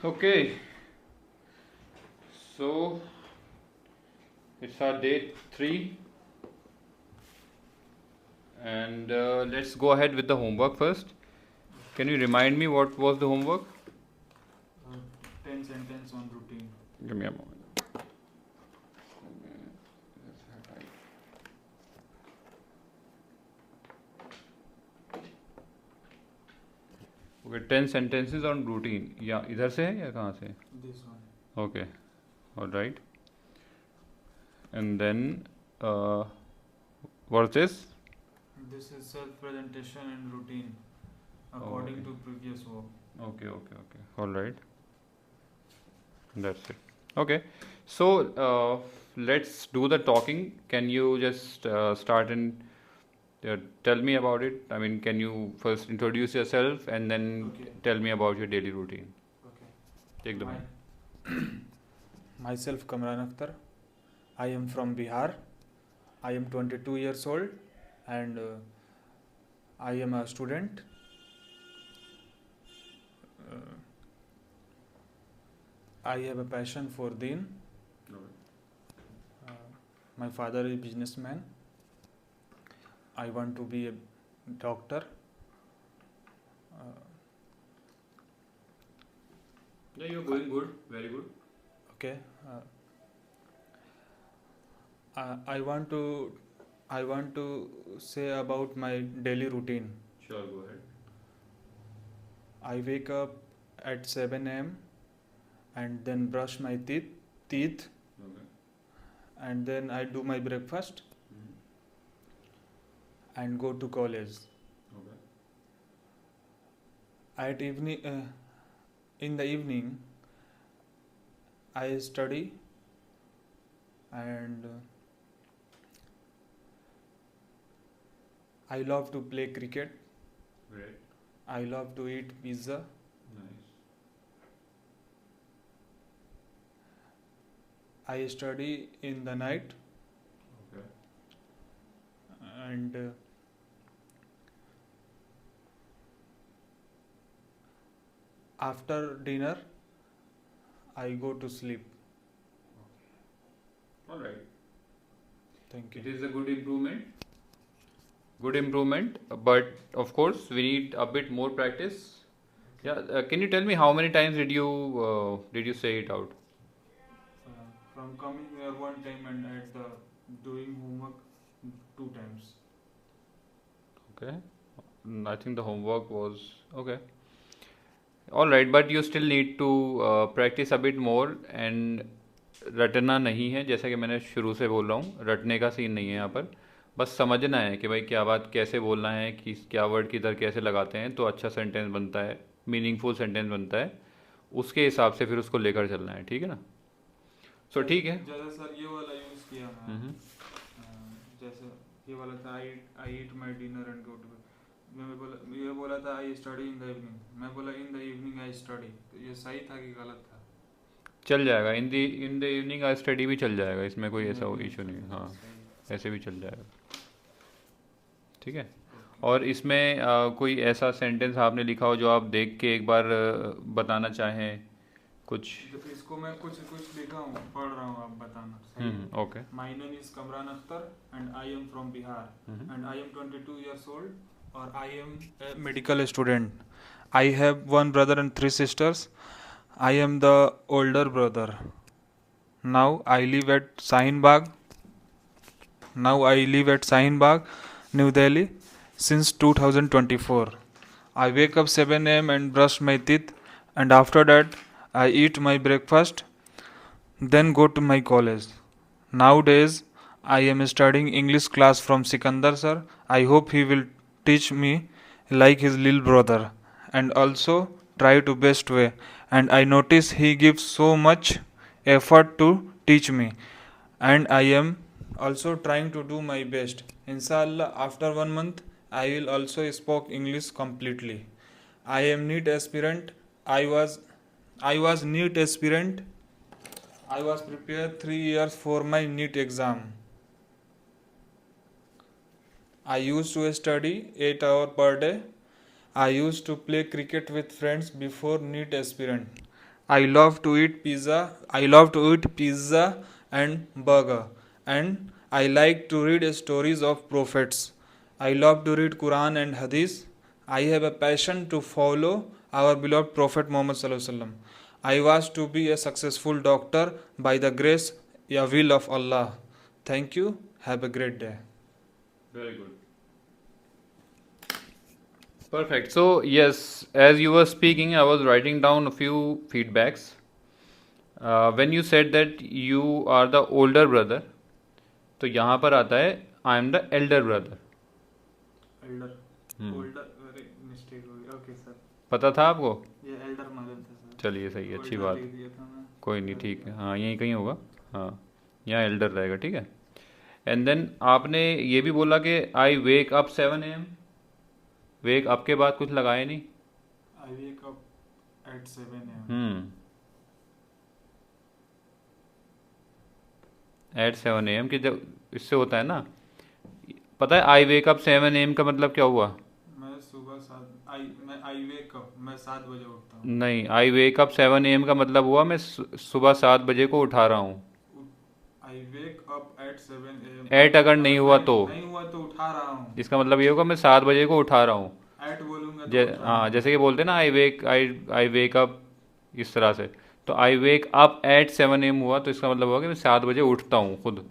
Okay, so it's our day 3, and let's go ahead with the homework first. Can you remind me what was the homework? 10 sentence on routine. Give me a moment. Okay, 10 sentences on routine. या इधर से है या कहाँ से? This one. Okay, all right. And then, what's this? This is self-presentation and routine according okay. to previous work. Okay. All right. That's it. Okay. So, let's do the talking. Can you just start and tell me about it? I mean, can you first introduce yourself and then Okay. tell me about your daily routine? Okay. Take the My- mic. Myself Kamran Akhtar. I am from Bihar. I am 22 years old and I am a student. Uh, I have a passion for Deen. Uh, my father is a businessman. I want to be a doctor. Yeah, you're going good. Very good. Okay. I want to say about my daily routine. Sure, go ahead. I wake up at 7 a.m. and then brush my teeth Okay. and then I do my breakfast Mhm. and go to college. Okay. At evening, in the evening, I study and I love to play cricket. Great. I love to eat pizza. Nice. I study in the night Okay. and after dinner I go to sleep. All right. Thank It you. is a good improvement. Good improvement, but of course we need a bit more practice. Yeah. Can you tell me how many times did you say it out? From coming here one time and at the doing homework 2 times. Okay. I think the homework was okay. All right, but you still need to practice a bit more and रटना नहीं है, जैसा कि मैंने शुरू से बोल रहा हूँ, रटने का सीन नहीं है यहाँ पर. बस समझना है कि भाई क्या बात कैसे बोलना है, कि क्या वर्ड किधर कैसे लगाते हैं तो अच्छा सेंटेंस बनता है, मीनिंगफुल सेंटेंस बनता है. उसके हिसाब से फिर उसको लेकर चलना है, ठीक है ना? सो ठीक है. ज़्यादा सर ये वाला यूज़ किया मैं. जैसे ये वाला था I eat my dinner and go to. ये बोला था I study in the evening. मैं बोला in the evening I study. तो ये सही था कि गलत था? चल जाएगा. In the evening I study भी चल जाएगा, इसमें कोई ऐसा नहीं, इशू नहीं है. हाँ, सही. ऐसे भी चल जाएगा. ठीक है. और इसमें कोई ऐसा सेंटेंस आपने लिखा हो जो आप देख के एक बार बताना चाहें कुछ? इसको मैं कुछ लिखा हूँ, पढ़ रहा हूँ, आप बताना. Okay. My name is Kamran Akhtar and I am from Bihar and I am 22 years old और I am a medical student. I have one brother and 3 sisters. I am the older brother. Now I live at Shaheen Bagh, New Delhi since 2024. I wake up 7 a.m. and brush my teeth, and after that I eat my breakfast, then go to my college. Nowadays I am studying English class from Sikandar sir. I hope he will teach me like his little brother and also try to best way, and I notice he gives so much effort to teach me, and I am also trying to do my best. Inshallah, after 1 month, I will also speak English completely. I am NEET aspirant. I was NEET aspirant. I was prepared 3 years for my NEET exam. I used to study 8 hours per day. I used to play cricket with friends before NEET aspirant. I love to eat pizza. I love to eat pizza and burger. And I like to read stories of prophets. I love to read Quran and Hadith. I have a passion to follow our beloved Prophet Muhammad Sallallahu Alaihi Wasallam. I was to be a successful doctor by the grace, ya will of Allah. Thank you. Have a great day. Very good. Perfect. So, yes, as you were speaking, I was writing down a few feedbacks. When you said that you are the older brother, तो यहाँ पर आता है I am the Elder brother. Elder older, अरे mistake हो गई. Okay sir, पता था आपको? ये एल्डर मदर था सर. चलिए सही है, अच्छी ओल्डर बात. लिख दिया था मैं. कोई नहीं, ठीक है. हाँ, यहीं कहीं होगा. हाँ, यहाँ एल्डर रहेगा, ठीक है. एंड देन आपने ये भी बोला कि I wake up 7 AM. Wake up के बाद कुछ लगाए नहीं. I wake up at 7 AM. At 7 AM कि जब इससे होता है ना, पता है आई वेक अप 7 AM का मतलब क्या हुआ? मैं सुबह 7 आई वेक अप मैं 7 बजे उठता हूँ. नहीं, आई वेक अप 7 AM का मतलब हुआ मैं सुबह 7 बजे को उठा रहा हूँ. I wake up at 7 AM. At अगर नहीं हुआ तो नहीं हुआ तो उठा रहा हूँ. इसका मतलब ये होगा मैं 7 बजे को उठा रहा हूँ. एट बोलूंगा तो उठा रहा हाँ, हूँ. जैसे कि बोलते हैं ना आई वेक अप, इस तरह से. तो आई वेक अप एट 7 AM हुआ तो इसका मतलब हुआ कि मैं 7 बजे उठता हूँ खुद.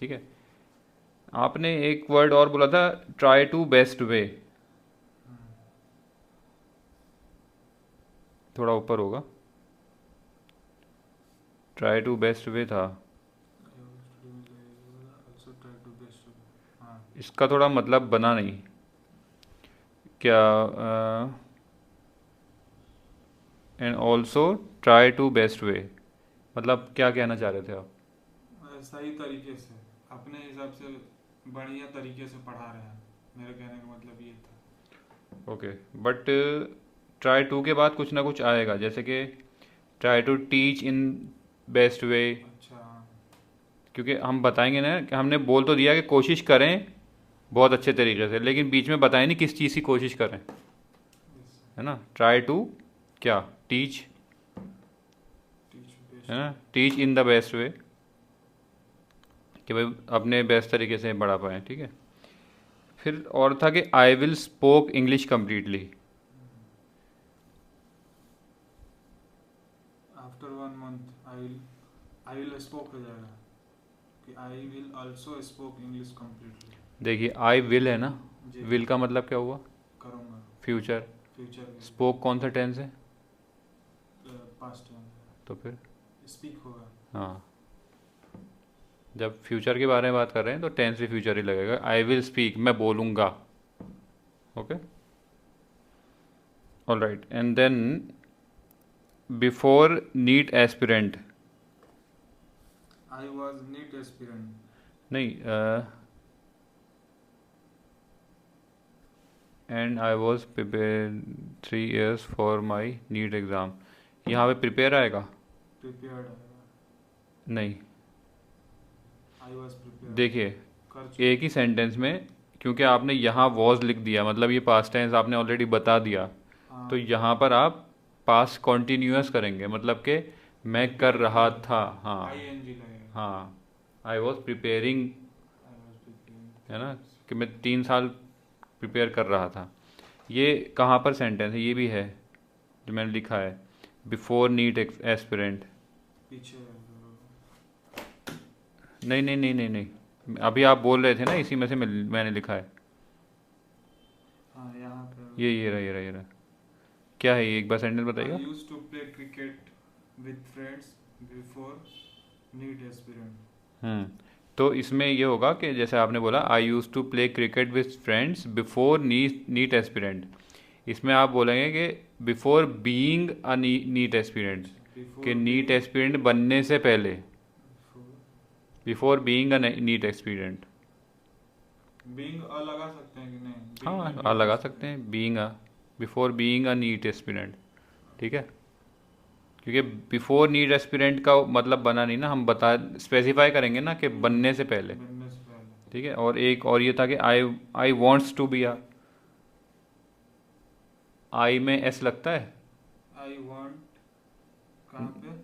ठीक है. आपने एक वर्ड और बोला था, ट्राई टू बेस्ट वे. थोड़ा ऊपर होगा. ट्राई टू बेस्ट वे था. Also try to best. हाँ. इसका थोड़ा मतलब बना नहीं क्या? And also try to best way, मतलब क्या कहना चाह रहे थे आप? सही तरीके से अपने हिसाब से बढ़िया तरीके से पढ़ा रहे हैं, मेरे कहने का मतलब ये था. ओके, बट ट्राई टू के बाद कुछ ना कुछ आएगा, जैसे कि try to teach in best way. अच्छा. हाँ. क्योंकि हम बताएंगे ना कि हमने बोल तो दिया कि कोशिश करें बहुत अच्छे तरीके से, लेकिन बीच में बताएं नहीं किस चीज़ की कोशिश करें, Yes. है ना. ट्राई टू क्या, टीच, Teach best. है ना, teach in the best way, कि भाई अपने बेस्ट तरीके से पढ़ा पाएँ. ठीक है. फिर और था कि I will spoke English completely. After 1 month I will spoke हो जाएगा कि I will also spoke English completely. देखिए आई विल है ना, जी. विल का मतलब क्या हुआ? करूँगा. फ्यूचर. फ्यूचर. स्पोक कौन सा टेंस है? Past time. तो फिर स्पीक होगा. हाँ, जब फ्यूचर के बारे में बात कर रहे हैं तो टेंस भी फ्यूचर ही लगेगा. आई विल स्पीक, मैं बोलूँगा. Okay, all right. And then before NEET aspirant. I was NEET aspirant. नहीं, and I was prepare 3 years for my NEET exam. यहाँ पे प्रिपेयर आएगा? प्रिपेयर्ड. नहीं. I was prepared. देखिए कर चुका. एक ही सेंटेंस में, क्योंकि आपने यहाँ वॉज लिख दिया मतलब ये पास्ट टेंस आपने ऑलरेडी बता दिया, हाँ. तो यहाँ पर आप पास्ट कॉन्टिन्यूअस करेंगे, मतलब कि मैं कर रहा था. हाँ आईएनजी लगेगा. हाँ, I was preparing, I was preparing. है ना, कि मैं 3 साल प्रिपेयर कर रहा था. ये कहाँ पर सेंटेंस है? ये भी है जो मैंने लिखा है, बिफोर नीट एस्पिरेंट. पीछे. नहीं नहीं नहीं नहीं नहीं, अभी आप बोल रहे थे ना, इसी में से मैंने लिखा है. हाँ, यहाँ पे ये रहा, ये रहा. क्या है ये, एक बार सेंटेंस बताइएगा. I used to play cricket with friends before NEET aspirant. तो इसमें ये होगा कि जैसे आपने बोला I use to play cricket with friends before NEET aspirant, इसमें आप बोलेंगे कि before being a NEET aspirant, कि नीट एस्पिरेंट बनने से पहले. Before being a NEET aspirant. Being a लगा सकते हैं कि नहीं? Being हाँ, a आ NEET लगा aspirant. सकते हैं being a, before being a NEET aspirant. ठीक है. क्योंकि बिफोर नीट एस्पिरेंट का मतलब बना नहीं ना, हम बता स्पेसिफाई करेंगे ना कि बनने से पहले. बनने से पहले. ठीक है. और एक और ये था कि I wants to be a, I में एस लगता है. I want कहाँ पे?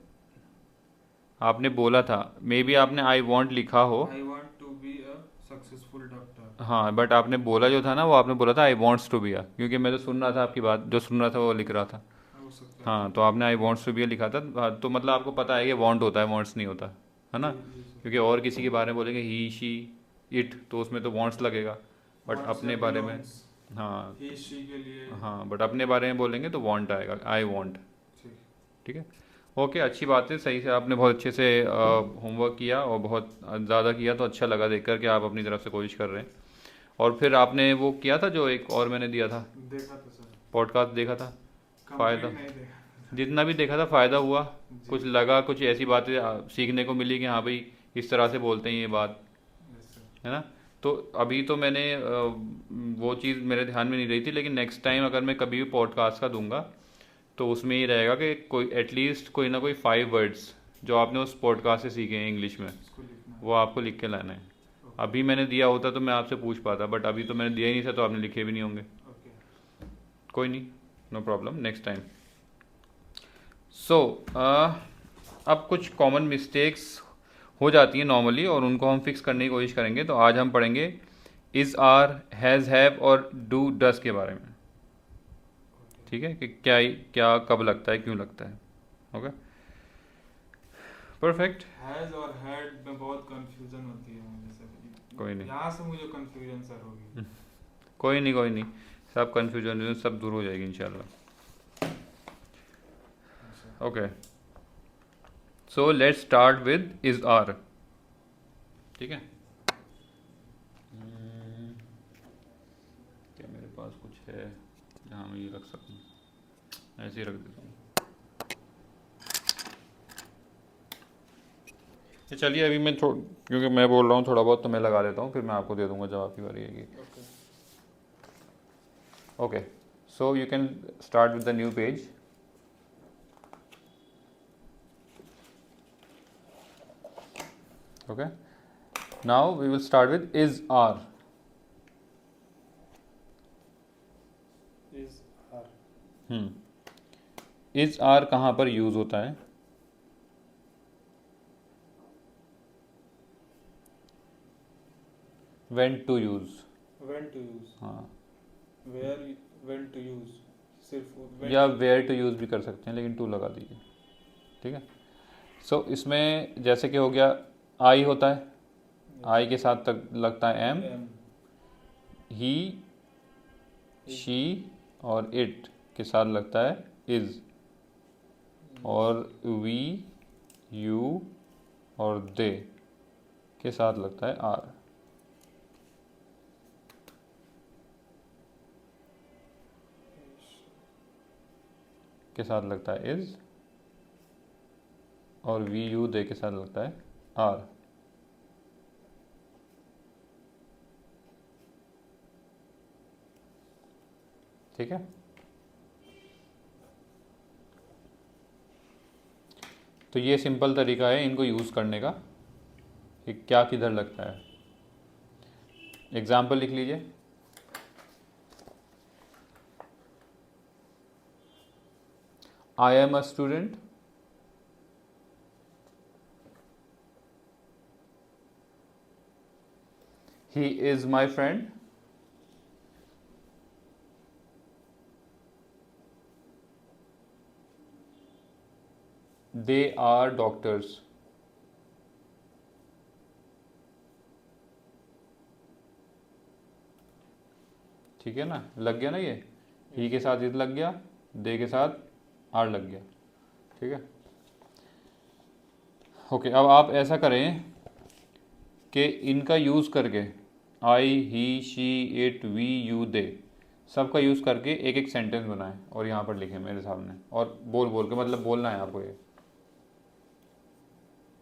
आपने बोला था, मे बी आपने आई वॉन्ट लिखा हो। I want to be a successful doctor. हाँ, बट आपने बोला जो था ना, वो आपने बोला था I wants to be a, क्योंकि मैं तो सुन रहा था आपकी बात, जो सुन रहा था वो लिख रहा था। हो सकता है। हाँ, तो आपने I wants to be a लिखा था। हाँ, तो मतलब आपको पता है कि वॉन्ट होता है, वॉन्ट्स नहीं होता, है ना? जी सर। क्योंकि और किसी के बारे में बोलेंगे ही शी इट, तो उसमें तो वॉन्ट्स लगेगा, बट Wants अपने या बारे में, belongs, हाँ, he she के लिए। हाँ, बट अपने बारे में बोलेंगे तो वॉन्ट आएगा, आई वॉन्ट। ठीक। ठीक है, ओके, अच्छी बात है, सही से आपने बहुत अच्छे से होमवर्क किया और बहुत ज़्यादा किया, तो अच्छा लगा देख कर कि आप अपनी तरफ से कोशिश कर रहे हैं। और फिर आपने वो किया था जो एक और मैंने दिया था, देखा था सर। पॉडकास्ट देखा था? फ़ायदा, कंप्लीट नहीं देखा। जितना भी देखा था फ़ायदा हुआ? जी। कुछ लगा, कुछ ऐसी बातें सीखने को मिली कि हाँ भाई इस तरह से बोलते हैं ये बात, यस सर। है ना? तो अभी तो मैंने वो चीज़ मेरे ध्यान में नहीं रही थी, लेकिन नेक्स्ट टाइम अगर मैं कभी भी पॉडकास्ट का दूंगा तो उसमें ये रहेगा कि कोई एटलीस्ट कोई ना कोई 5 वर्ड्स जो आपने उस पॉडकास्ट से सीखे हैं इंग्लिश में, इसको लिखना है। वो आपको लिख के लाना है। ओके। अभी मैंने दिया होता तो मैं आपसे पूछ पाता, बट अभी तो मैंने दिया ही नहीं था, तो आपने लिखे भी नहीं होंगे। ओके। कोई नहीं, नो प्रॉब्लम, नेक्स्ट टाइम। सो अब कुछ कॉमन मिस्टेक्स हो जाती हैं नॉर्मली, और उनको हम फिक्स करने की कोशिश करेंगे। तो आज हम पढ़ेंगे इज़, आर, हैज़, हैव और डू डस के बारे में। ठीक है, कि क्या क्या कब लगता है, क्यों लगता है। Okay, perfect. हैज और हैड में बहुत कंफ्यूजन होती है मुझे सर। कोई नहीं, यहाँ से मुझे कंफ्यूजन सर होगी। कोई नहीं, कोई नहीं, सब कन्फ्यूजन सब दूर हो जाएगी इंशाल्लाह। अच्छा। Okay, so let's start with is, are. ठीक है, क्या मेरे पास कुछ है जहाँ मैं ये रख सकूँ? ऐसे ही रख देता हूँ। ये चलिए, अभी मैं क्योंकि मैं बोल रहा हूँ थोड़ा बहुत, तो मैं लगा देता हूँ, फिर मैं आपको दे दूंगा जब आपकी बारी आएगी। Okay. Okay, so you can start with the new page. Okay, now we will start with is, are. Is are. Is, are कहाँ पर यूज होता है? When to use. When to use. हाँ, वेयर। When to use. सिर्फ when या to- where to use भी कर सकते हैं, लेकिन टू लगा दीजिए। ठीक है, सो इसमें जैसे कि हो गया, आई होता है, आई के साथ तक लगता है एम, am, ही, शी और इट के साथ लगता है इज, और वी, यू और दे के साथ लगता है आर। के साथ लगता है इज, और वी, यू, दे के साथ लगता है आर। ठीक है, तो ये सिंपल तरीका है इनको यूज़ करने का कि क्या किधर लगता है। एग्जाम्पल लिख लीजिए। I am a student, he is my friend, they are doctors. ठीक है ना, लग गया ना ये? ही के साथ इज लग गया, दे के साथ आर लग गया। ठीक है, ओके, अब आप ऐसा करें कि इनका यूज़ करके, आई, ही, शी, इट, वी, यू, दे, सबका यूज़ करके एक एक सेंटेंस बनाएं और यहाँ पर लिखें मेरे सामने, और बोल बोल के, मतलब बोलना है आपको ये।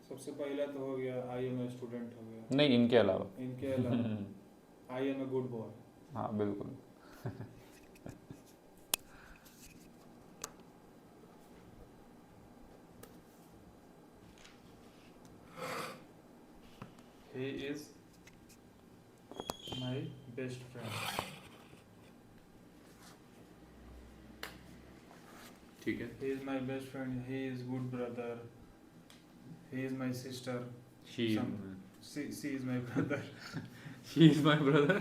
सबसे पहला तो हो गया आई एम ए स्टूडेंट हो गया। नहीं, इनके अलावा। इनके अलावा I am a good boy. हाँ बिल्कुल। He is my best friend. ठीक है. He is my best friend. He is good brother. He is my sister. She Some- She is my brother. She is my brother.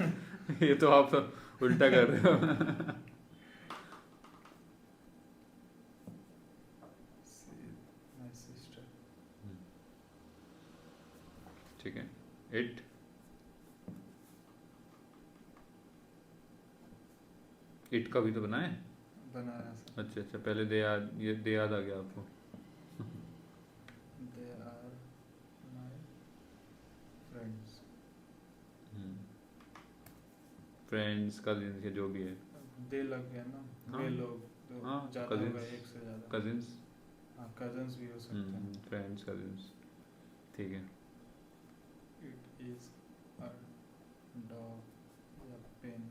ये तो आप उल्टा कर रहे हो. She is my sister. ठीक है. इट इट का भी तो बनाए. बनाया सर. अच्छा अच्छा, पहले दे याद, ये दे याद आ गया आपको. They are my friends. Friends cousins या जो भी है. दे लग गया ना. हाँ. वे लोग तो हाँ, ज्यादा cousins. होगा, एक से ज्यादा. कजिन्स. हाँ, cousins भी हो सकते हैं. Friends cousins. ठीक है. It is a dog या pen.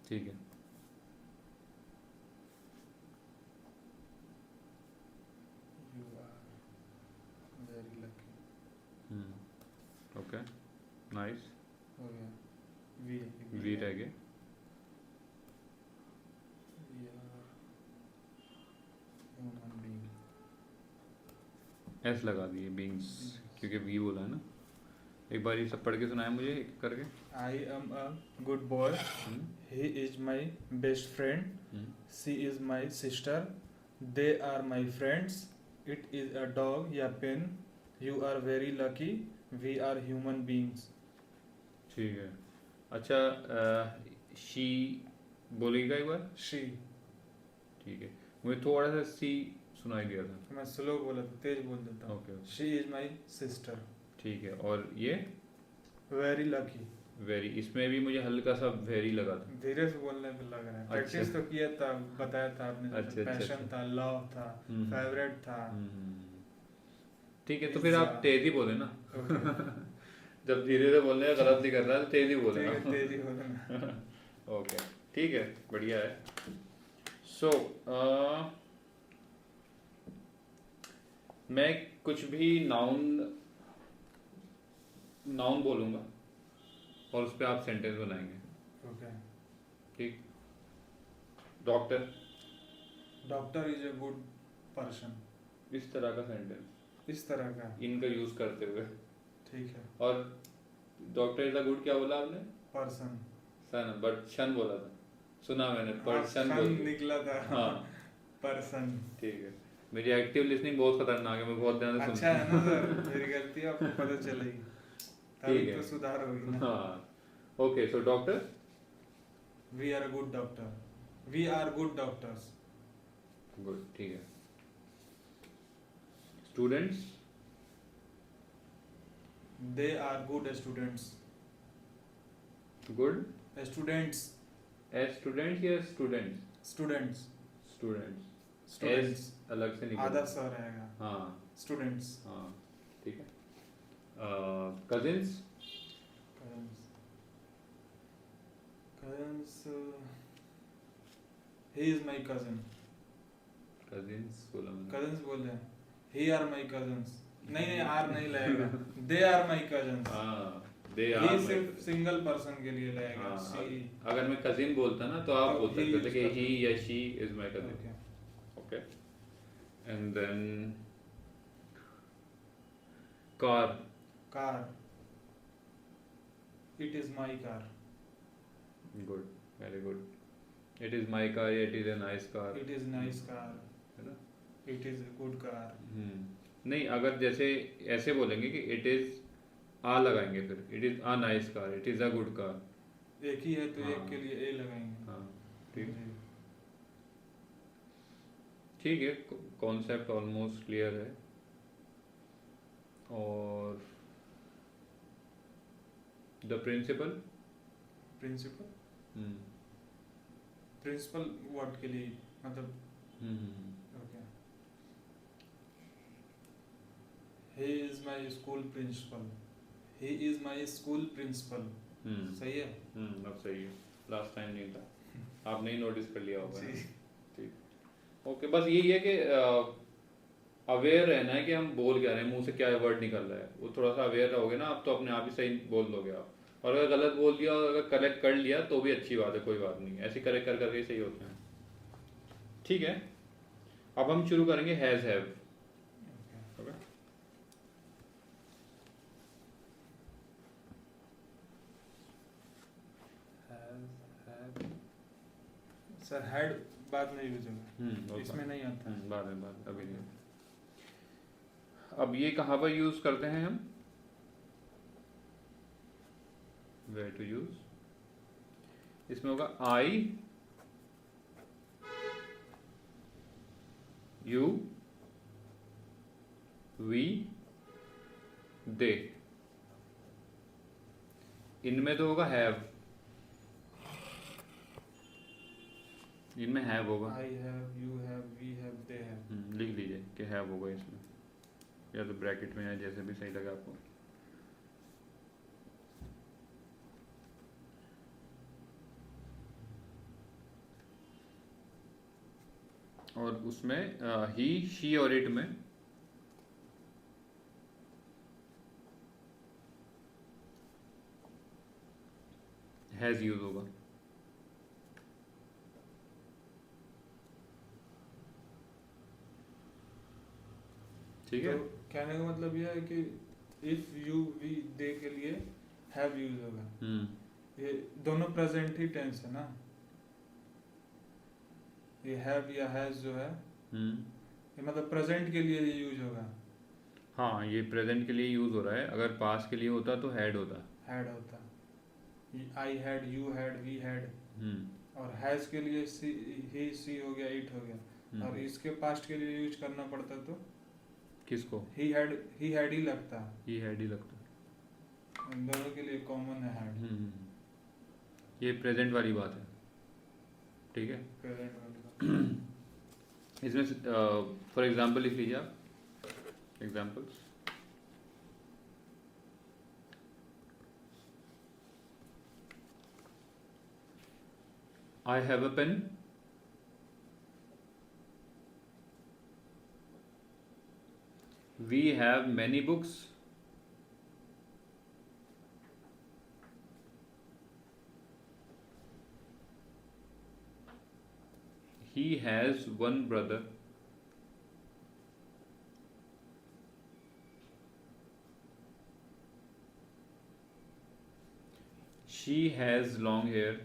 ठीक है. You are very lucky. Okay. Nice. हो गया. We वी रह गए. We are human being. S लगा दिए बींग्स, क्योंकि वी बोला है ना. एक बार ये सब पढ़ के सुनाए मुझे एक करके. I am a good boy. He is my best friend. She is my sister. They are my friends. It is a dog या pen. You are very lucky. We are human beings. ठीक है. अच्छा, she बोलेगा एक बार. She. ठीक है. मुझे थोड़ा सा सी सुनाई दिया था. मैं स्लो बोला था, तेज बोल देता हूँ. Okay. She is my sister. ठीक है. और ये Very lucky. वेरी, इसमें भी मुझे हल्का सा वेरी लगा था. धीरे से बोलने पे लग रहा है. अच्छा. प्रैक्टिस तो किया था, बताया था आपने. अच्छा, अच्छा, पैशन अच्छा. था, लव था, फेवरेट था. ठीक है. तो फिर आप तेज ही बोले ना. Okay. जब धीरे से बोलने का गलत नहीं कर रहा है तो तेज ही बोले ठीक है, ना. तेज ही बोलना. ओके. ठीक है. बढ़िया है. सो मैं कुछ भी नाउन बोलूंगा और उस पर आप सेंटेंस बनाएंगे. Okay. ठीक. Doctor. Doctor is a good person. इस तरह का सेंटेंस इस तरह का. इनका यूज करते हुए. ठीक है. और डॉक्टर इज द गुड क्या बोला आपने. Person. सन, बट शन बोला था. सुना मैंने, पर हाँ, शन सन बोल दिया. निकला था. हाँ. Person. ठीक है. मेरी एक्टिव लिसनिंग बहुत खतरनाक है. मैं बहुत ध्यान से अच्छा है ना सर. मेरी गलती है, आपको पता चलेगी. तभी ठीक है. तो सुधार होगी ना. हाँ. Okay. So doctor. We are a good doctor. We are good doctors. Good. ठीक है. Students. They are good students. Good. Students. As student या स्टूडेंट्स. Students. स्टूडेंट्स. Students. अलग से निकल. आधा सा रहेगा. हाँ. Students. हाँ. ठीक है. Cousins. Cousins. Cousins. He is my cousin. Cousins बोला मैंने. Cousins बोल रहे हैं. He are my cousins. नहीं नहीं, आर नहीं लगेगा. They are my cousins. हाँ. दे He आर. सिर्फ सिंगल पर्सन के लिए लगेगा. हाँ. She. अगर मैं कजिन बोलता ना तो आप तो बोल he सकते थे कि use ही या she is my cousin. Okay. Okay. And then car. Car. It is my car. Good. Very good. It is my car या it is a nice car. It is nice car. है ना. It is a good car. नहीं, अगर जैसे ऐसे बोलेंगे कि it is आ लगाएंगे, फिर it is a nice car, it is a good car. एक ही है तो हाँ. एक के लिए ए लगाएंगे. हाँ. ठीक. जी. ठीक है. कॉन्सेप्ट ऑलमोस्ट क्लियर है. और the principal. Principal. Principal what के लिए, मतलब. Okay. He is my school principal. He is my school principal. सही है. अब सही है. लास्ट टाइम नहीं था. आपने ही नोटिस कर लिया होगा. जी. ठीक. ओके. बस यही है कि अवेयर रहना है कि हम बोल क्या रहे हैं, मुंह से क्या वर्ड निकल रहा है. वो थोड़ा सा अवेयर रहोगे ना आप, तो अपने आप ही सही बोल दोगे आप. और अगर गलत बोल दिया और अगर करेक्ट कर लिया तो भी अच्छी बात है, कोई बात नहीं. ऐसे करेक्ट कर करके ही सही होते हैं. ठीक है. अब हम शुरू करेंगे has have. Okay, sir had बाद में यूज होगा, इसमें नहीं आता। बाद में अभी नहीं। अब ये कहाँ पर यूज करते हैं हम, वेयर टू यूज, इसमें होगा आई, यू, वी, दे। इनमें तो होगा हैव, इनमें हैव होगा। I have, you have, we have, they have. लिख लीजिए कि हैव होगा इसमें, या तो ब्रैकेट में, या जैसे भी सही लगे आपको। और उसमें ही, शी और इट में हैज यूज होगा। ठीक है, तो कहने का मतलब यह है कि इफ, यू, वी, दे के लिए हैव यूज होगा। ये दोनों प्रेजेंट ही टेंस है ना, ये हैव या हैज जो है ये मतलब प्रेजेंट के लिए यूज होगा। हाँ, ये प्रेजेंट के लिए यूज हो रहा है, अगर पास के लिए होता तो हैड होता। हैड होता, I had, you had, we had. हम्म और हैज के लिए सी, ही, सी हो गया, इट हो गया। और इसके पास्ट के लिए यूज करना पड़ता तो किसको, ही हैड ही लगता, ही हैड ही लगता। इन दोनों के लिए कॉमन है हैड। ये प्रेजेंट वाली बात है, ठीक है। प्रेजेंट वाली। इसमें फॉर एग्जाम्पल लिख लीजिए आप, examples. I have a pen. We have many books. He has one brother. She has long hair.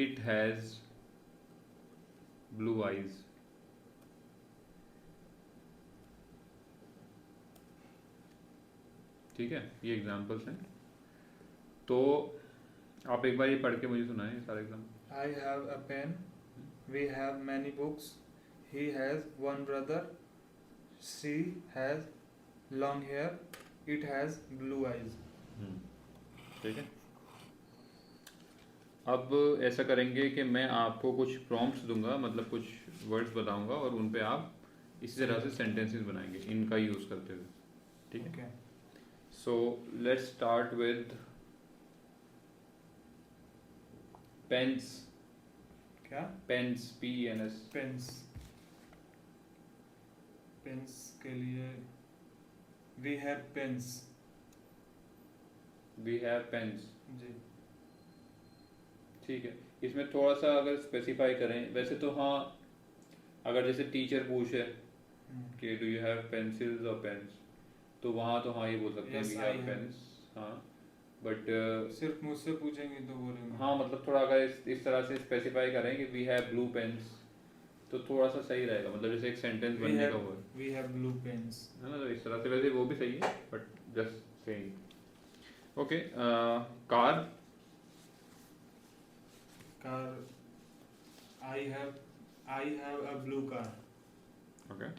It has blue eyes. ठीक है, ये एग्जाम्पल्स हैं। तो आप एक बार ये पढ़ के मुझे सुनाएं सारे example. I have a pen. We have many books. He has one brother. She has long hair. It has blue eyes. ठीक है, अब ऐसा करेंगे कि मैं आपको कुछ प्रॉम्प्ट्स दूंगा, मतलब कुछ वर्ड्स बताऊंगा, और उन पे आप इसी तरह से सेंटेंसेस बनाएंगे इनका यूज़ करते हुए, ठीक है। Okay. So let's start with pens. क्या? Pens, PENS। Pens. Pens के लिए we have pens. We have pens, जी। ठीक है। इसमें थोड़ा सा अगर स्पेसिफाई करें, वैसे तो हाँ, अगर जैसे टीचर पूछे कि डू यू हैव पेंसिल्स और पेन्स, तो वहाँ तो हाँ ये बोल सकते हैं Yes, we I have have. Pens. हाँ, बट सिर्फ मुझसे पूछेंगे तो बोलेंगे। हाँ, मतलब थोड़ा अगर इस तरह से स्पेसिफाई करें कि वी हैव ब्लू पेन्स, तो थोड़ा सा सही रहेगा, मतलब जैसे एक सेंटेंस बनने का वो है We have blue pens. ना, तो इस तरह से वैसे वो भी सही है, but just saying. Okay, car. Car. I have a blue car. Okay,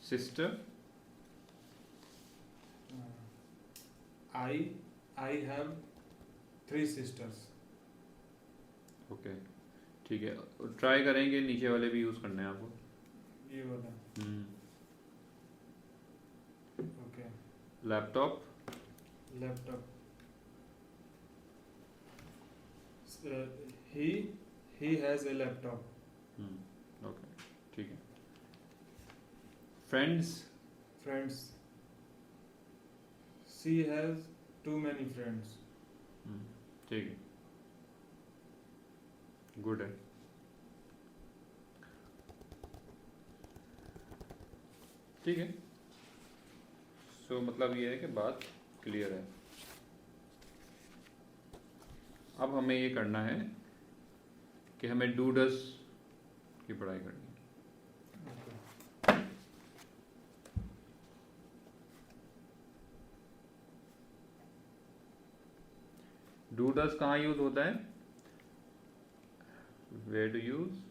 sister. I have 3 sisters. Okay, ठीक है, ट्राई करेंगे नीचे वाले भी यूज़ करने हैं आपको। ये वाला। Okay. Laptop. Laptop. He has a laptop. Okay, ठीक है। Friends. Friends. She has Too many friends. ठीक है, गुड है। ठीक है, सो मतलब ये है कि बात क्लियर है। अब हमें ये करना है कि हमें डू डस की पढ़ाई करनी है। डू डस कहाँ यूज होता है? Where do use?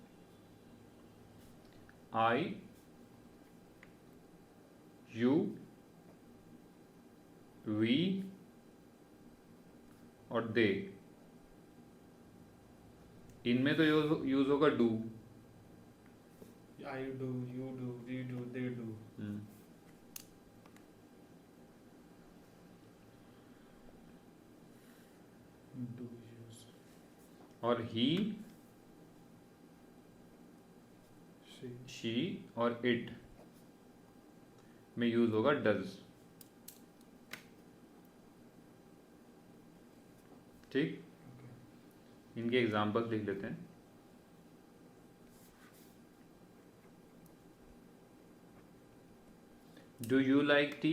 I, you, we और दे। इनमें तो यूज होगा do. I do, you do, we do, they do. Do use. और ही, She. शी और इट में यूज होगा डज। ठीक, इनके एग्जाम्पल्स लिख लेते हैं। Do you like T?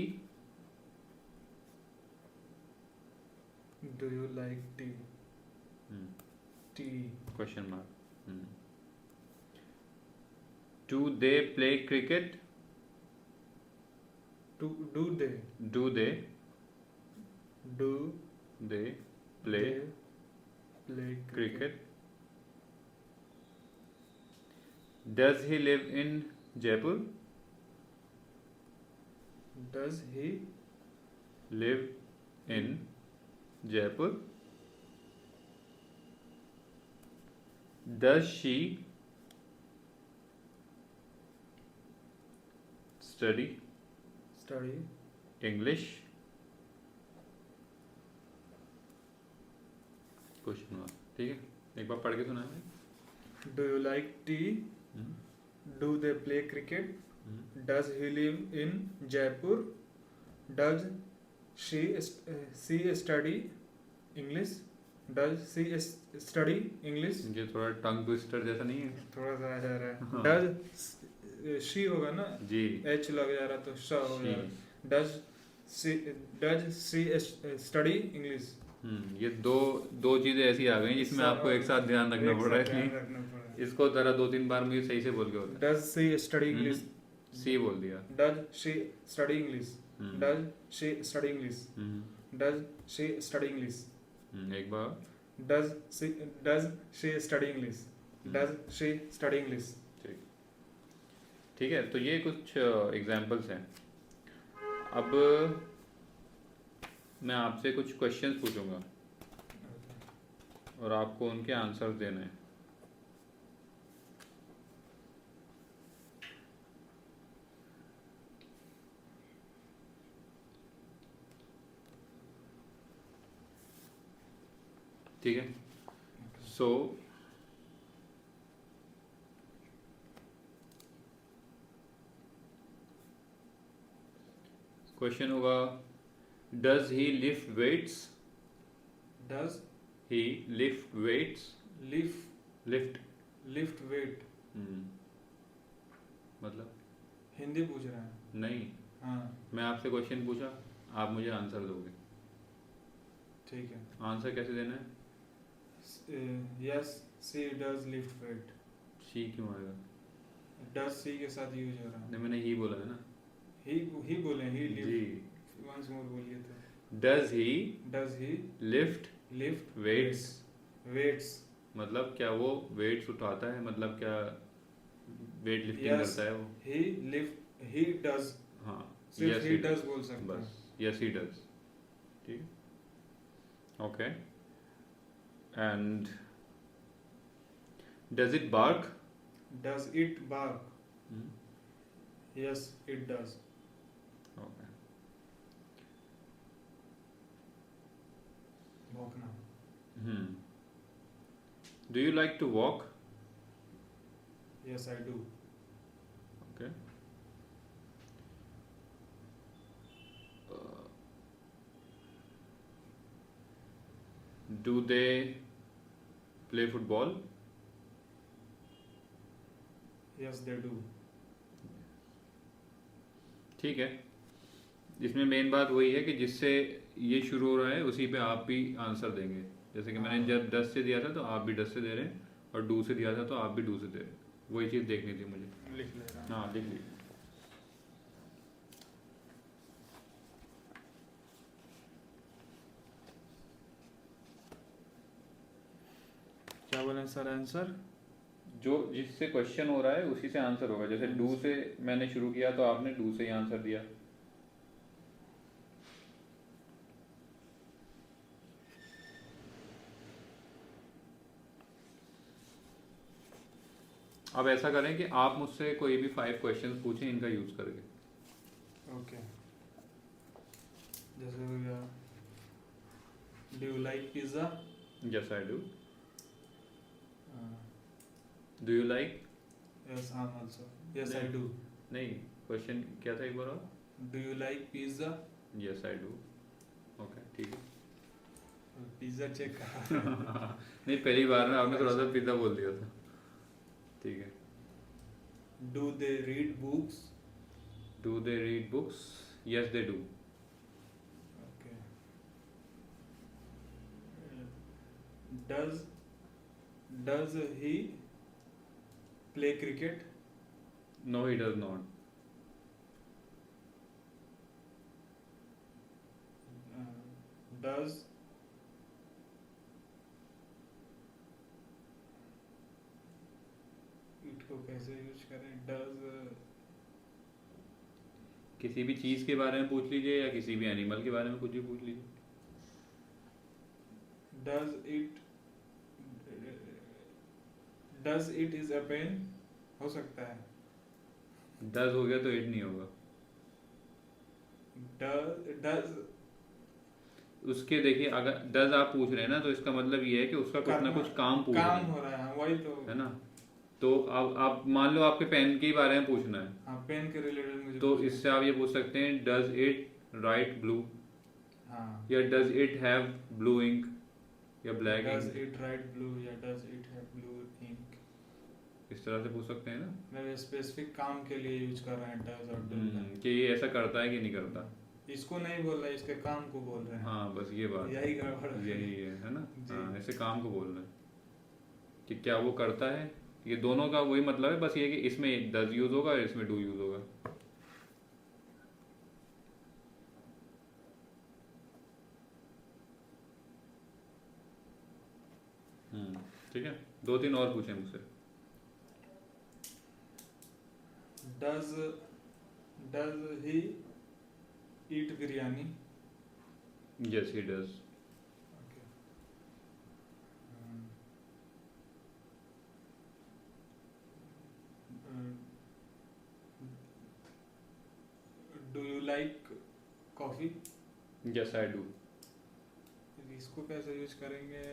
Do you like tea? Tea. Question mark. Do they play cricket? Do they? Do they Do they play they play cricket? Does he live in Jaipur? Does he live in Jaipur? Does she study study? English? Question mark. ठीक है, एक बार पढ़ के सुनाएं। Do you like tea? Do they play cricket? Does he live in Jaipur? Does she study English? Does she study English? ये थोड़ा tongue twister जैसा नहीं है? थोड़ा सा आ जा रहा है। हाँ। Does she होगा ना? जी, H लग जा रहा तो श हो She. जा रहा। Does she study English? ये दो चीजें ऐसी आ गई जिसमें आपको एक साथ ध्यान रखना पड़ रहा है, इसलिए इसको जरा 2-3 बार मुझे सही से बोल के होता Does she study English? है। सी बोल दिया। Does she study English? Does she study English? Does she study English? एक बार। Does she study English? Does she study English? ठीक, ठीक है, तो ये कुछ एग्जाम्पल्स हैं। अब मैं आपसे कुछ क्वेश्चंस पूछूंगा और आपको उनके आंसर्स देने हैं। ठीक है, सो क्वेश्चन होगा, does he lift weights? Does he lift weights? lift lift weight? मतलब हिंदी पूछ रहा है। नहीं, हाँ मैं आपसे क्वेश्चन पूछा, आप मुझे आंसर दोगे। ठीक है। आंसर कैसे देना है? Yes, she does lift weight. She क्यों आएगा? Does she के साथ यूज हो रहा है। नहीं, मैंने ही बोला है ना। ही बोले ही जी, lift once more बोलिए तो। Does he Does he lift lift weights? weights? मतलब क्या वो वेट्स उठाता है? मतलब क्या वेट लिफ्टिंग Yes. करता है वो? he does। हाँ, सिर्फ yes he he does बोल सकते बस, हैं। yes he does। ठीक, okay. And does it bark? Does it bark? Yes, it does. Okay. भौंकना। Do you like to walk? Yes, I do. Okay. Do they play football? Yes, they do. ठीक है, इसमें main बात वही है कि जिससे ये शुरू हो रहा है उसी पे आप भी आंसर देंगे। जैसे कि मैंने जब 10 से दिया था तो आप भी 10 से दे रहे हैं, और डू से दिया था तो आप भी डू से दे रहे हैं। वही चीज़ देखनी थी मुझे। लिख ले रहा हूँ। हाँ, लिख लीजिए। क्या बोले सर आंसर? जो जिससे क्वेश्चन हो रहा है उसी से आंसर होगा। जैसे डू से मैंने शुरू किया तो आपने डू से ही आंसर दिया। अब ऐसा करें कि आप मुझसे कोई भी 5 क्वेश्चंस पूछें इनका यूज करके। ओके, जैसे हो गया, do you like pizza? Yes I do. Do you like? Yes, I am also. Yes I do. नहीं, क्वेश्चन क्या था एक बार और? Do you like pizza? Yes I do. Okay, ठीक है। पिज्ज़ा चेक कर। नहीं, पहली बार में आपने थोड़ा सा पिज्जा बोल दिया था। ठीक है। Do they read books? Do they read books? Yes they do. Okay. Does he play cricket? No he does not. Does it को कैसे यूज करें? डज किसी भी चीज़ के बारे में पूछ लीजिए या किसी भी एनिमल के बारे में कुछ भी पूछ लीजिए। Does it is a pen? हो सकता है। डज हो गया तो इट नहीं होगा। डज उसके देखिए, अगर डज आप पूछ रहे हैं ना तो इसका मतलब ये है कि उसका कुछ ना कुछ काम पूछ रहे काम हैं, हो रहा है, वही तो है ना। तो अब आप मान लो आपके पेन के बारे में पूछना है, हाँ, पेन के रिलेटेड मुझे तो पूछना इससे आप ये पूछ सकते हैं डज इट राइट ब्लू, है। हाँ, या does it have blue ink या black does ink. It write blue या does it have blue ink. इस तरह से पूछ सकते हैं ना। मैं स्पेसिफिक काम के लिए यूज कर रहे हैं डज और डू का। कि ये ऐसा करता है कि नहीं करता। इसको नहीं बोल रहे, इसके काम को बोल रहे हैं। हाँ, बस ये बात यही गड़बड़ है। यही है ना। जी। हाँ, ऐसे काम को बोल रहे हैं कि क्या वो करता है। ये दोनों का वही मतलब है, बस ये कि इसमें डज यूज होगा और इसमें डू यूज होगा। ठीक है, 2-3 और पूछें मुझसे। Does does he eat biryani? Yes he does. Okay. Do you like coffee? Yes I do. इसको कैसे यूज करेंगे?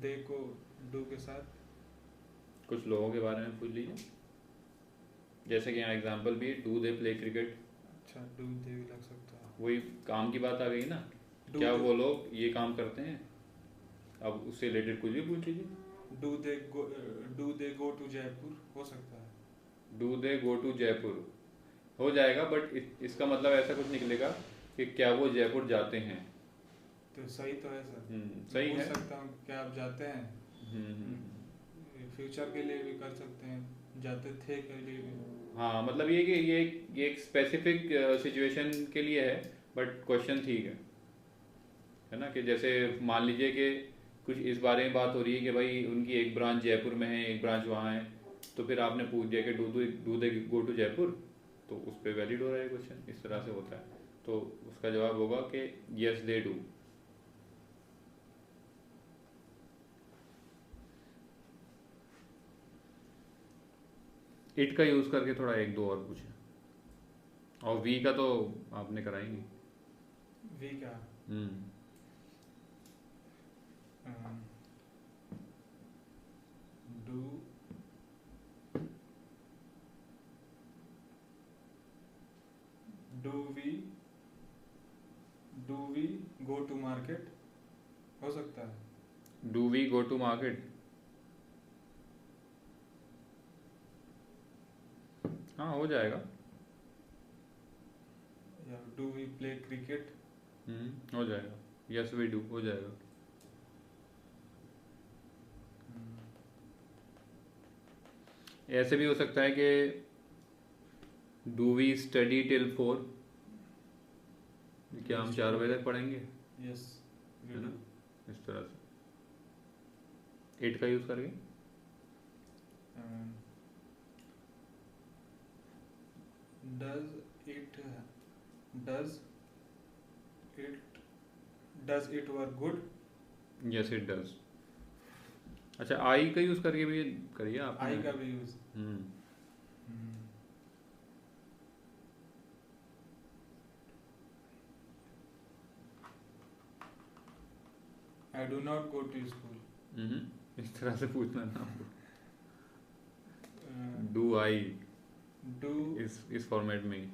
दे को डू के साथ। कुछ लोगों के बारे में पूछ लीजिए, जैसे कि यहाँ एग्जांपल भी डू दे प्ले क्रिकेट। अच्छा, डू दे भी लग सकता है। वही काम की बात आ गई ना, Do क्या they- वो लोग ये काम करते हैं। अब उससे रिलेटेड कुछ भी पूछ लीजिए। Do they go to Jaipur? हो सकता है। Do they go to Jaipur हो जाएगा, बट इसका मतलब ऐसा कुछ निकलेगा कि क्या वो जयपुर जाते हैं। तो सही तो है सर। सही पूछ है। सकता हूँ क्या आप जाते हैं? फ्यूचर के लिए भी कर सकते हैं, जाते थे के लिए भी। हाँ, मतलब ये कि ये एक स्पेसिफिक सिचुएशन के लिए है, बट क्वेश्चन ठीक है ना। कि जैसे मान लीजिए कि कुछ इस बारे में बात हो रही है कि भाई उनकी एक ब्रांच जयपुर में है, एक ब्रांच वहाँ है, तो फिर आपने पूछ दिया कि do they go to Jaipur, तो उस पर वैलिड हो रहा है क्वेश्चन। इस तरह से होता है। तो उसका जवाब होगा कि यस दे डू। इट का यूज़ करके थोड़ा 1-2 और पूछे, और वी का तो आपने कराएंगे। वी का do do we go to market? हो सकता है। Do we go to market? हाँ हो जाएगा। या डू वी प्ले क्रिकेट? हो जाएगा। यस वी डू हो जाएगा। ऐसे भी हो सकता है कि डू वी स्टडी टिल 4? क्या हम 4 बजे तक पढ़ेंगे? यस है ना, इस तरह से 8 का यूज़ करके। Does it does it does it work good? Yes it does. अच्छा आई का यूज़ करके भी करिए आप। आई का भी use. I do not go to school. इस तरह से पूछना ना। डू आई डू इस फॉर्मेट में।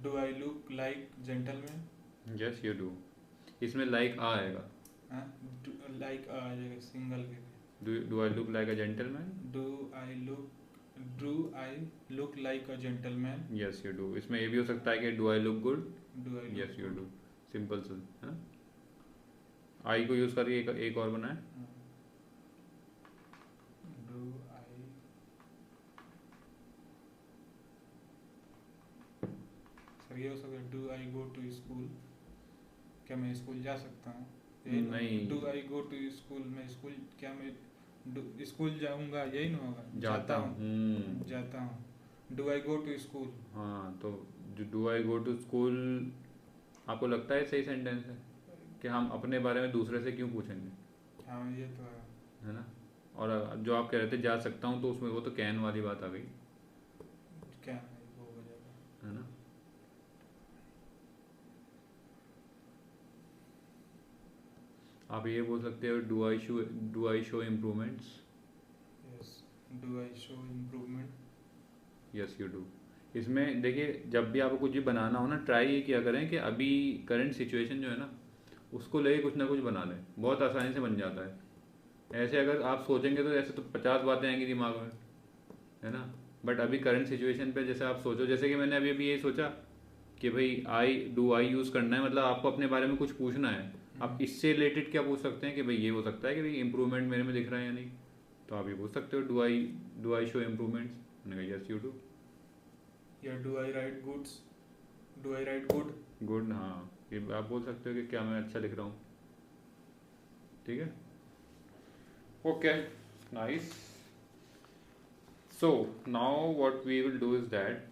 Do I look like gentleman? Yes you do. इसमें लाइक आएगा। लाइक आ जाएगा सिंगल के। Do I look like a gentleman? Do I look like a gentleman? Yes you do. इसमें ये भी हो सकता है कि do I look good? Do I yes you do. Simple सा है ना। आई को यूज़ करके एक और बनाए। डू आई सर ये हो सकता है do I go to school? क्या मैं स्कूल जा सकता हूँ? नहीं। Do I go to school? मैं स्कूल क्या मैं स्कूल जाऊंगा यही ना होगा? जाता हूँ। जाता हूँ। Do I go to school? हाँ तो do I go to school आपको लगता है सही सेंटेंस है कि हम अपने बारे में दूसरे से क्यों पूछेंगे? हाँ ये तो है ना। और जो आप कह रहे थे जा सकता हूँ तो उसमें वो तो कैन वाली बात आ गई। क्या है वो हो जाएगा। है ना। आप ये बोल सकते हो do I show improvements? Yes do I show improvement? Yes you do. इसमें देखिए जब भी आपको कुछ भी बनाना हो ना ट्राई ये किया करें कि अभी करंट सिचुएशन जो है ना उसको लेके कुछ ना कुछ बना लें, बहुत आसानी से बन जाता है। ऐसे अगर आप सोचेंगे तो ऐसे तो 50 बातें आएंगी दिमाग में, है ना। बट अभी करंट सिचुएशन पे जैसे आप सोचो, जैसे कि मैंने अभी अभी यही सोचा कि भाई आई यूज़ करना है, मतलब आपको अपने बारे में कुछ पूछना है। आप इससे रिलेटेड क्या पूछ सकते हैं कि भाई ये हो सकता है कि भाई इंप्रूवमेंट मेरे में दिख रहा है या नहीं, तो आप ये पूछ सकते हो डू आई शो इम्प्रूवमेंट्स? मैंने कहा यस यू डू। या do I right goods? Do I right good? Good, हाँ ये आप बोल सकते हो कि क्या मैं अच्छा लिख रहा हूँ। ठीक है, okay, nice. So now what we will do is that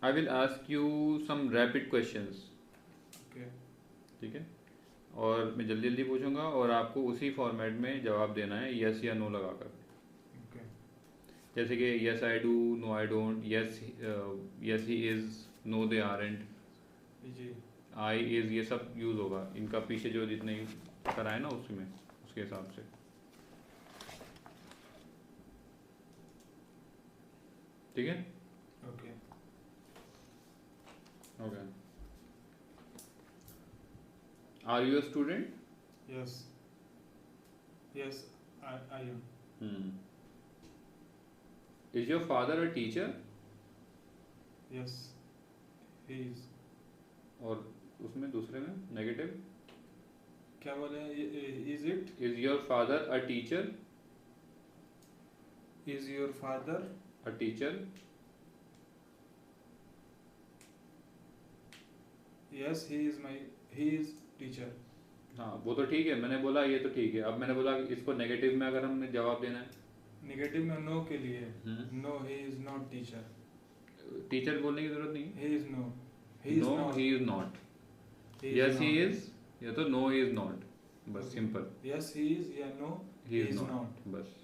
I will ask you some rapid questions. Okay ठीक है, और मैं जल्दी जल्दी पूछूंगा और आपको उसी फॉर्मेट में जवाब देना है, यस या नो लगाकर। ओके जैसे कि yes I do, no I don't, yes yes he is, no they aren't, जी आई इज, ये सब यूज होगा इनका पीछे जो जितने कराए ना उसमें उसके हिसाब से। ठीक है, okay okay. Are you a student? Yes yes I am. Is your father a teacher? Yes he is. और उसमें दूसरे में नेगेटिव, क्या बोले? Is it? Is your father a teacher? Is your father? A teacher? Yes he is teacher. हाँ वो तो ठीक है, मैंने बोला ये तो ठीक है। अब मैंने बोला कि इसको नेगेटिव में अगर हमने जवाब देना है, नेगेटिव में नो के लिए हम्म। No he is not teacher. Teacher बोलने की जरूरत नहीं है। He is no no he is not, yes he is या तो नो ही इज नॉट, बस सिंपल। यस ही इज या नो ही इज नॉट, बस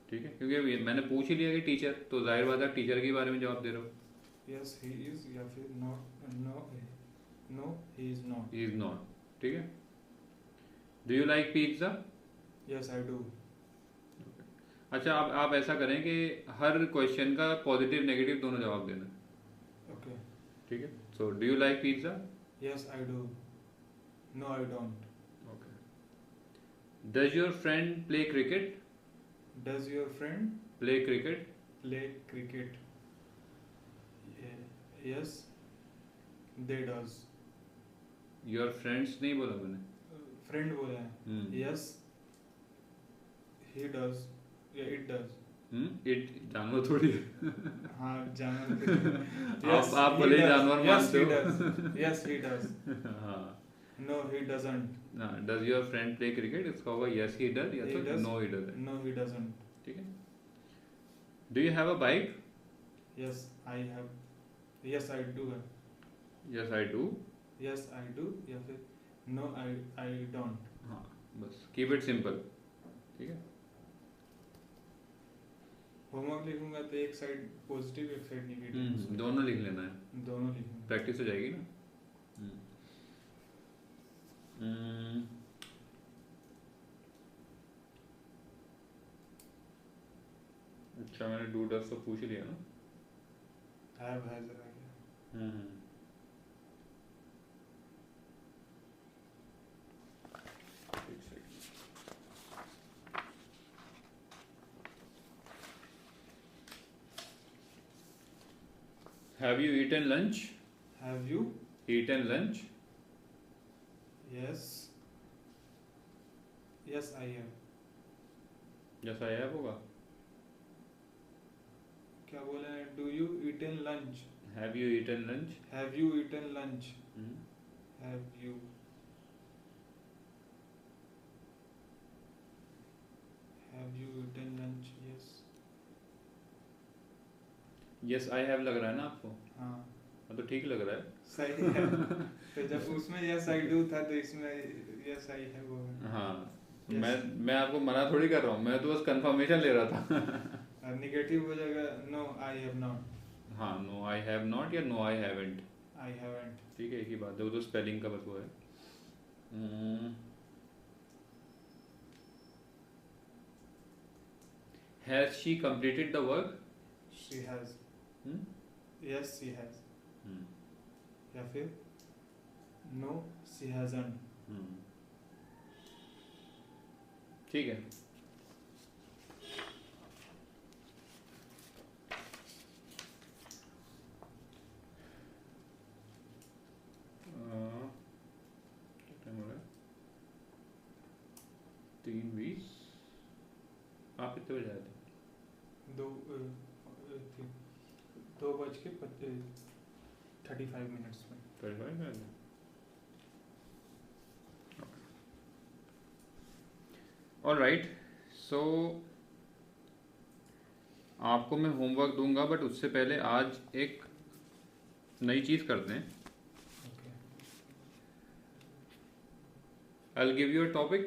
ठीक है। क्योंकि मैंने पूछ ही लिया कि टीचर, तो जाहिर बात है टीचर के बारे में जवाब दे रहा हूँ। यस ही इज या फिर no he is not. He is not, ठीक है। Do you like pizza? Yes I do. अच्छा आप ऐसा करें कि हर क्वेश्चन का पॉजिटिव नेगेटिव दोनों जवाब देना, ओके ठीक है। So do you like pizza? Yes, I do. No, I don't. Okay. Does your friend play cricket? Does your friend Play cricket? play cricket? Yes, they does. Your friends नहीं बोला मैंने. Friend बोला है. Hmm. Yes, he does. Yeah, it does. It जानवर थोड़ी है. हाँ, जानवर. आप भले ही जानवर Yes, मानते he हो. does. Yes, he does. हाँ. No, he doesn't. Does your friend play cricket? इसका होगा yes he does या He तो does. no he doesn't. No, he doesn't. ठीक है. Do you have a bike? Yes, I have. Yes, I do. Yes I do. Yes, I do. या फिर no, I don't. हाँ बस keep it simple. ठीक है. Homework लिखूंगा तो एक साइड पॉजिटिव एक साइड नेगेटिव. दोनों लिख लेना है. दोनों लिखूंगा. प्रैक्टिस हो जाएगी ना. अच्छा मैंने डू डस तो पूछ लिया ना. हैव हैज आ गया. एक second. Have you eaten lunch? Have you? Eaten lunch? Yes. Yes, I have. Yes I have होगा. क्या बोला है? Do you eaten lunch? Have you eaten lunch? Have you eaten lunch? Hmm. Have you? Have you eaten lunch? Yes. Yes I have लग रहा है ना आपको. हाँ, तो ठीक लग रहा है. सही है. तो जब उसमें yes I do था तो इसमें yes I have होगा. हाँ. Yes. मैं आपको मना थोड़ी कर रहा हूँ. मैं तो बस कंफर्मेशन ले रहा था. और नेगेटिव हो जाएगा no I have not. हाँ no I have not या no I haven't. I haven't. ठीक है एक ही बात है. वो तो स्पेलिंग का बस वो है. Has she completed the work? She has. Hmm? Yes, she has. Hmm. या फिर no she hasn't. Hmm. ठीक है. क्या टाइम हो रहा है? 3:20. आप कितने बजे आए थे? 2:35 मिनट्स में. 35 में. All right. सो आपको मैं होमवर्क दूंगा बट उससे पहले आज एक नई चीज़ करते हैं. Okay. I'll give you a topic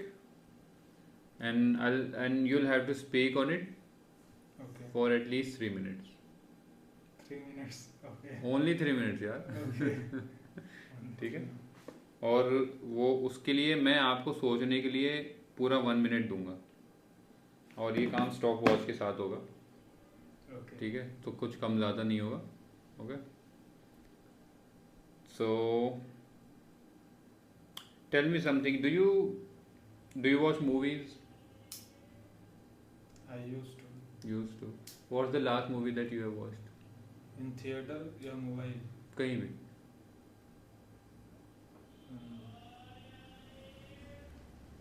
and you'll have to speak on it Okay. for at least 3 minutes. 3 minutes. Okay. Only 3 minutes यार. Okay. ठीक है. और वो उसके लिए मैं आपको सोचने के लिए पूरा 1 मिनट दूंगा और ये काम स्टॉप वॉच के साथ होगा. Okay. ठीक है. तो कुछ कम ज़्यादा नहीं होगा. Okay. So tell me something. Do you watch movies? I used to. Used to. What's the last movie that you have watched? In theater या मोबाइल? कहीं भी.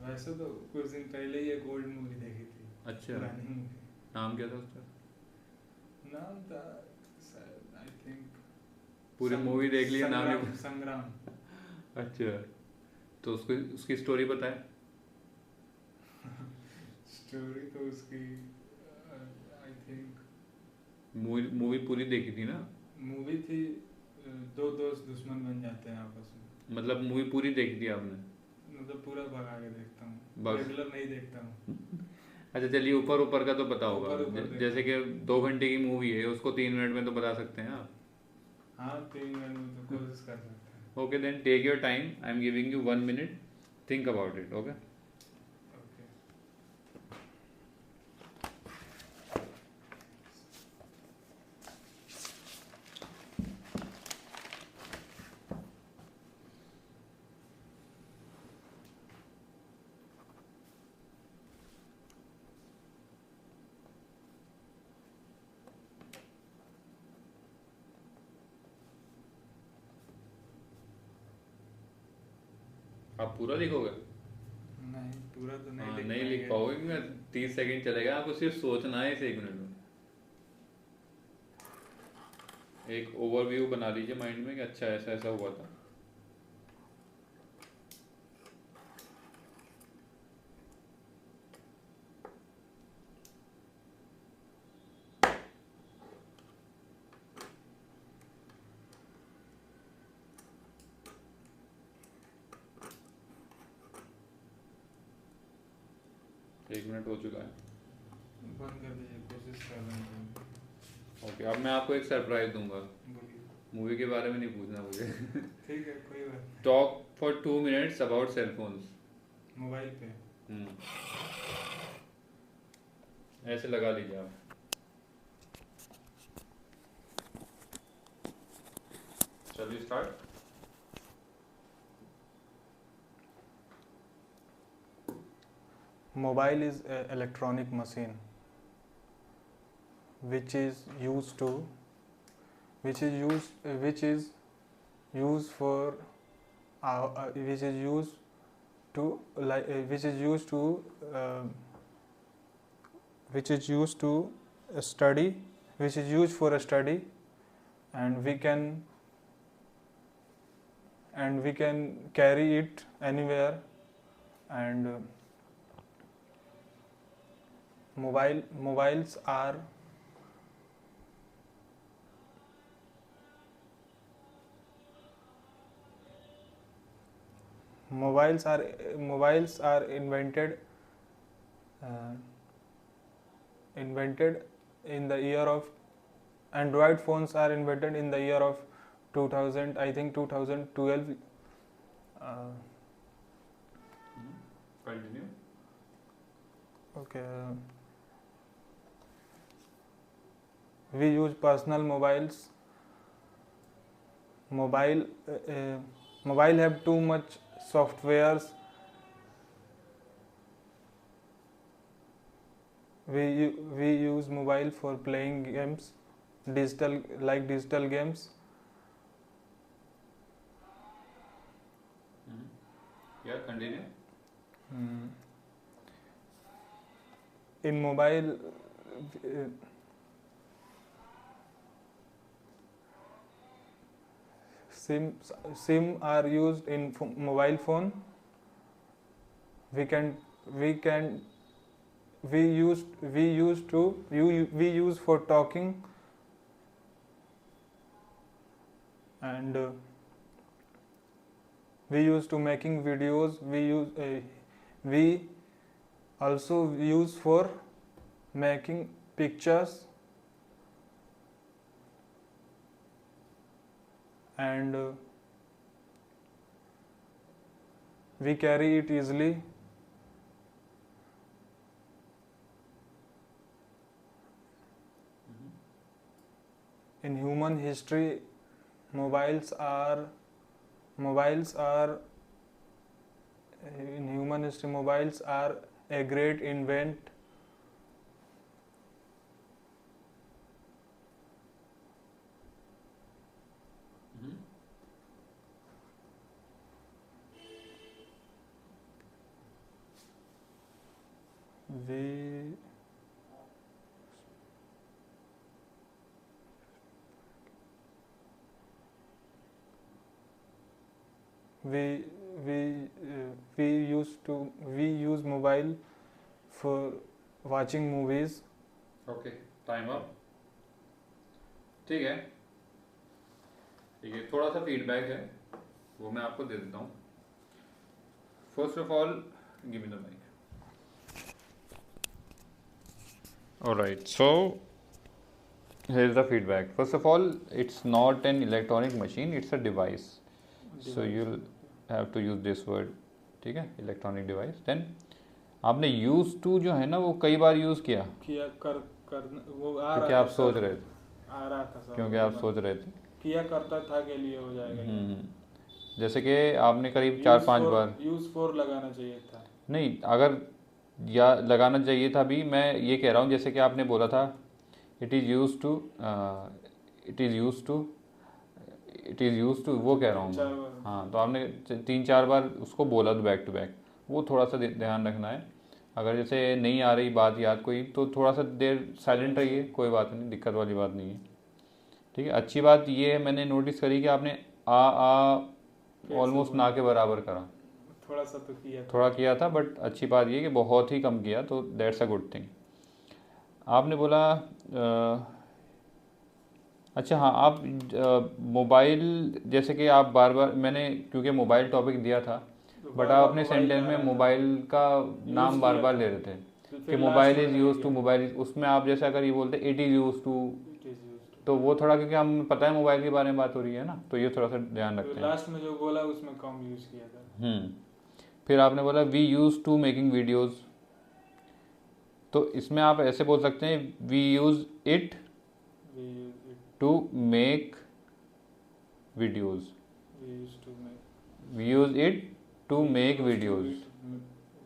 वैसे तो कुछ दिन पहले ही एक ओल्ड मूवी देखी थी. अच्छा. पुरानी मूवी. नाम क्या था उसका? नाम था आई थिंक. पूरी मूवी देख लिया नाम नहीं. संग्राम. अच्छा. तो उसकी स्टोरी पता है? स्टोरी तो उसकी आई थिंक. मूवी पूरी देखी थी ना? मूवी थी. दो दोस्त दुश्मन बन जाते हैं आपस में. मतलब मूवी पूरी देखी थी आपने? मतलब पूरा भगा के देखता हूँ. बस. रेगुलर नहीं देखता हूँ. अच्छा चलिए ऊपर ऊपर का तो पता होगा. ऊपर देखा. जैसे कि 2 घंटे की मूवी है उसको 3 मिनट में तो बता सकते हैं आप. हाँ 3 मिनट में तो कोशिश कर सकते हैं. Okay then take your time. I am giving you 1 minute. Think about it. Okay. Okay. आप पूरा लिखोगे? नहीं, पूरा तो नहीं हाँ, लिख नहीं लिख पाएंगे। पाओगे, मैं 30 सेकंड चलेगा, आपको सिर्फ सोचना है इस 1 मिनट में। एक ओवरव्यू बना लीजिए माइंड में कि अच्छा ऐसा ऐसा हुआ था। एक मिनट हो चुका है। बंद कर दीजिए, कोशिश कर रहे हैं। ओके, अब मैं आपको एक सरप्राइज दूंगा। बोलिए। मूवी के बारे में नहीं पूछना मुझे। ठीक है, कोई बात नहीं। Talk for 2 minutes about cellphones. Mobile पे। ऐसे लगा लीजिए आप। चलिए start. Mobile is an electronic machine which is used to which is used for which is used to which is used to uh, which is used to study which is used for a study, and we can carry it anywhere, and mobiles are mobiles are uh, invented in the year of Android phones are invented in the year of 2000, I think 2012. uh, continue. okay. We use personal mobiles. Mobile have too much softwares. We use mobile for playing games, digital games. या continue. Hmm. In mobile, uh, SIM are used in mobile phone. We can we can we used to we use for talking, and we use to making videos. We also use for making pictures, and we carry it easily. In human history, mobiles are mobiles are in human history mobiles are a great invent. we we we we use mobile for watching movies. Okay, time up. ठीक है, ठीक है, थोड़ा सा feedback है, वो मैं आपको दे देता हूँ। First of all, give me the mic. Alright, so here is the feedback. First of all, it's not an electronic machine, it's a device. So you'll have to use this word, ठीक है, electronic device. Then आपने use to जो है ना वो कई बार use किया किया कर वो आ क्योंकि रहा आप था सोच सर, रहे थे, आ रहा था सर, क्योंकि आप सोच रहे थे। किया करता था के लिए हो जाएगा। जैसे कि आपने करीब 4-5 बार यूज फॉर लगाना चाहिए था। नहीं, अगर या लगाना चाहिए था भी, मैं ये कह रहा हूँ जैसे कि आपने बोला था it is use to, it is use to, it is use to, वो कह रहा हूँ मैं। हाँ, तो आपने 3-4 बार उसको बोला तो बैक टू बैक, वो थोड़ा सा ध्यान रखना है। अगर जैसे नहीं आ रही बात याद कोई, तो थोड़ा सा देर साइलेंट रहिए, कोई बात नहीं, दिक्कत वाली बात नहीं है। ठीक है, अच्छी बात ये है, मैंने नोटिस करी कि आपने आ ऑलमोस्ट ना के बराबर करा, थोड़ा सा तो किया थोड़ा किया था, बट अच्छी बात ये कि बहुत ही कम किया, तो दैट्स अ गुड थिंग। आपने बोला अच्छा हाँ, आप मोबाइल, जैसे कि आप बार बार, मैंने क्योंकि मोबाइल टॉपिक दिया था, तो बट बार आप बार अपने मोबाइल सेंटेंस आ में रहा था, मोबाइल का नाम यूज बार किया बार था, ले रहे थे तो कि फिर लास्ट मोबाइल में इज़ नहीं यूज टू, किया, मोबाइल, उसमें आप जैसे अगर ये बोलते it is use to, it is use तो वो थोड़ा, क्योंकि हम पता है मोबाइल के बारे में बात हो रही है ना, तो ये थोड़ा सा ध्यान तो रखते हैं। लास्ट में जो बोला उसमें कम यूज किया था। फिर आपने बोला we use to making videos, तो इसमें आप ऐसे बोल सकते हैं we use it we use it, to make videos, we use to make, we use it to make videos,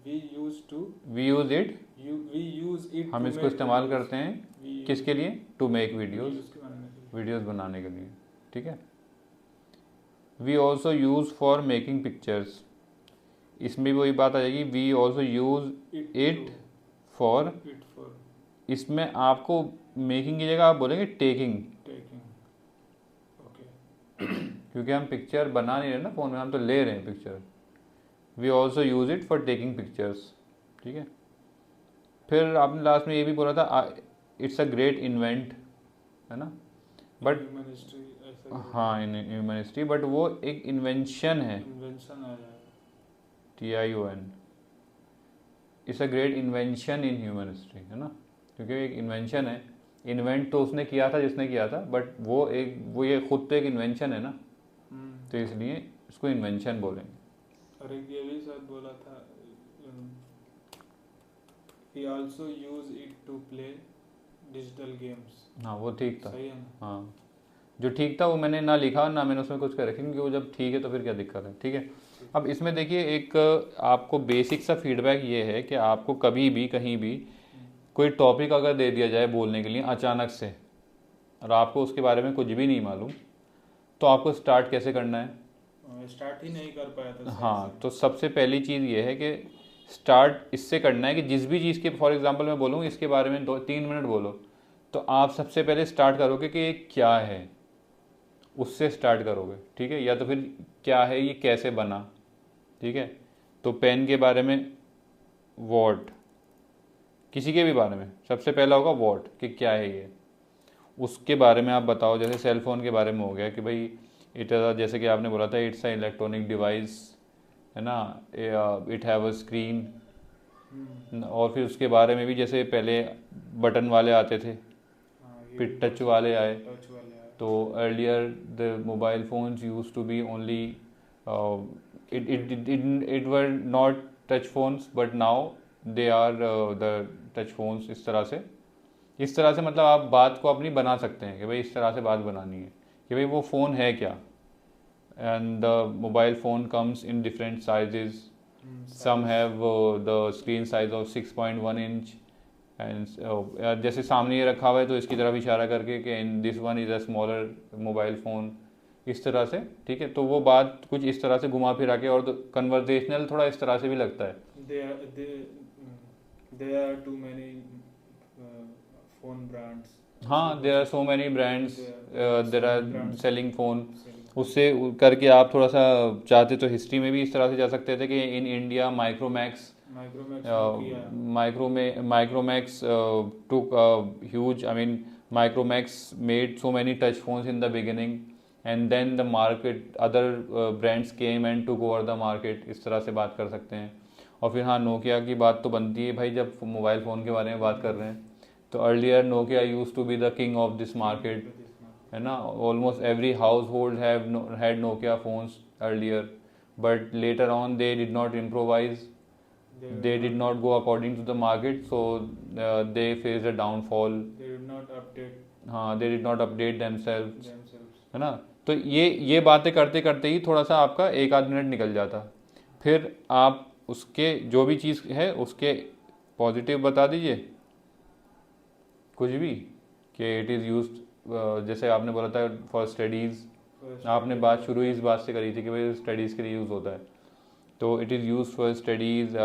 we use to, we use it, we use it हम to इसको make इस्तेमाल वीडियोस, करते हैं किसके लिए, to make videos, videos के बनाने के लिए। वीडियोज़ बनाने के लिए। ठीक है, we also use for making pictures, इसमें भी वही बात आ जाएगी, we also use it for, it for इसमें आपको मेकिंग की जगह आप बोलेंगे टेकिंग, टेकिंग, ओके, क्योंकि हम पिक्चर बना नहीं रहे ना फ़ोन में, हम तो ले रहे हैं picture. We also use it for taking pictures. ठीक है, फिर आपने लास्ट में ये भी बोला था इट्स अ ग्रेट इन्वेंट, है ना, बट ह्यूमन हिस्ट्री ऐसा हाँ इन ह्यूमन हिस्ट्री, बट वो एक इन्वेंशन है, इन्वेंशन आ जाएगा, TION, it's a great invention in human history, है ना, क्योंकि एक इन्वेंशन है। इन्वेंट तो उसने किया था जिसने किया था, बट वो ये खुद तो एक इन्वेंशन है ना, तो इसलिए इसको इन्वेंशन बोलेंगे। और एक ये भी शायद बोला था, he also use it to play digital games, हाँ, वो ठीक था। सही है ना? हाँ, जो ठीक था वो मैंने ना लिखा ना मैंने उसमें कुछ कर रखी, क्योंकि वो जब ठीक है तो फिर क्या दिक्कत है। ठीक है, अब इसमें देखिए एक आपको बेसिक सा फीडबैक ये है कि आपको कभी भी कहीं भी कोई टॉपिक अगर दे दिया जाए बोलने के लिए अचानक से, और आपको उसके बारे में कुछ भी नहीं मालूम, तो आपको स्टार्ट कैसे करना है। स्टार्ट ही नहीं कर पाया था सही हाँ, से। तो सबसे पहली चीज़ ये है कि स्टार्ट इससे करना है कि जिस भी चीज़ के, फॉर एग्जांपल मैं बोलूँ इसके बारे में 2-3 मिनट बोलो, तो आप सबसे पहले स्टार्ट करोगे कि ये क्या है, उससे स्टार्ट करोगे। ठीक है, या तो फिर क्या है, ये कैसे बना। ठीक है, तो पेन के बारे में वॉट, किसी के भी बारे में सबसे पहला होगा वॉट, कि क्या है ये, उसके बारे में आप बताओ। जैसे सेल फोन के बारे में हो गया कि भाई जैसे कि आपने बोला था इट्स अ इलेक्ट्रॉनिक डिवाइस, है ना, इट हैव अ स्क्रीन, और फिर उसके बारे में भी जैसे पहले बटन वाले आते थे, हाँ, ये फिर भी टच वाले आए, टच वाले आए। तो earlier the mobile phones use to be only it were not touch phones, but now they are the touch phones. इस तरह से मतलब आप बात को अपनी बना सकते हैं कि भाई इस तरह से बात बनानी है कि भाई वो फ़ोन है क्या। And the mobile phone comes in different sizes, some have the screen size of 6.1 inch, and जैसे सामने ये रखा हुआ है तो इसकी तरफ इशारा करके कि in this one is a smaller mobile phone, इस तरह से। ठीक है, तो वो बात कुछ इस तरह से घुमा फिरा के, और कन्वर्जेशनल थोड़ा इस तरह से भी लगता है। There are too many phone brands. हाँ, there are so many brands, there are brands selling phone, selling. उससे करके आप थोड़ा सा चाहते तो हिस्ट्री में भी इस तरह से जा सकते थे कि इन इंडिया माइक्रोमैक्स Micromax ने किया. Micromax took a huge, I mean, Micromax made so many touch phones in the beginning, and then the market, other brands came and took over the market, इस तरह से बात कर सकते हैं। और फिर हाँ, नोकिया की बात तो बनती है भाई, जब मोबाइल फ़ोन के बारे में बात कर रहे हैं, तो earlier Nokia use to be the king of this market, है ना, almost every household had Nokia phones earlier, but later on they did not improvise, they did not go according to the market, so they faced a downfall. They did not update हाँ, they did not update themselves, themselves. है ना। तो ये बातें करते करते ही थोड़ा सा आपका 1-8 मिनट निकल जाता, फिर आप उसके जो भी चीज़ है उसके पॉजिटिव बता दीजिए कुछ भी, कि इट इज़ यूज, जैसे आपने बोला था फॉर स्टडीज़, आपने बात शुरू ही इस बात से करी थी कि भाई स्टडीज़ के लिए यूज़ होता है, तो it is use for studies,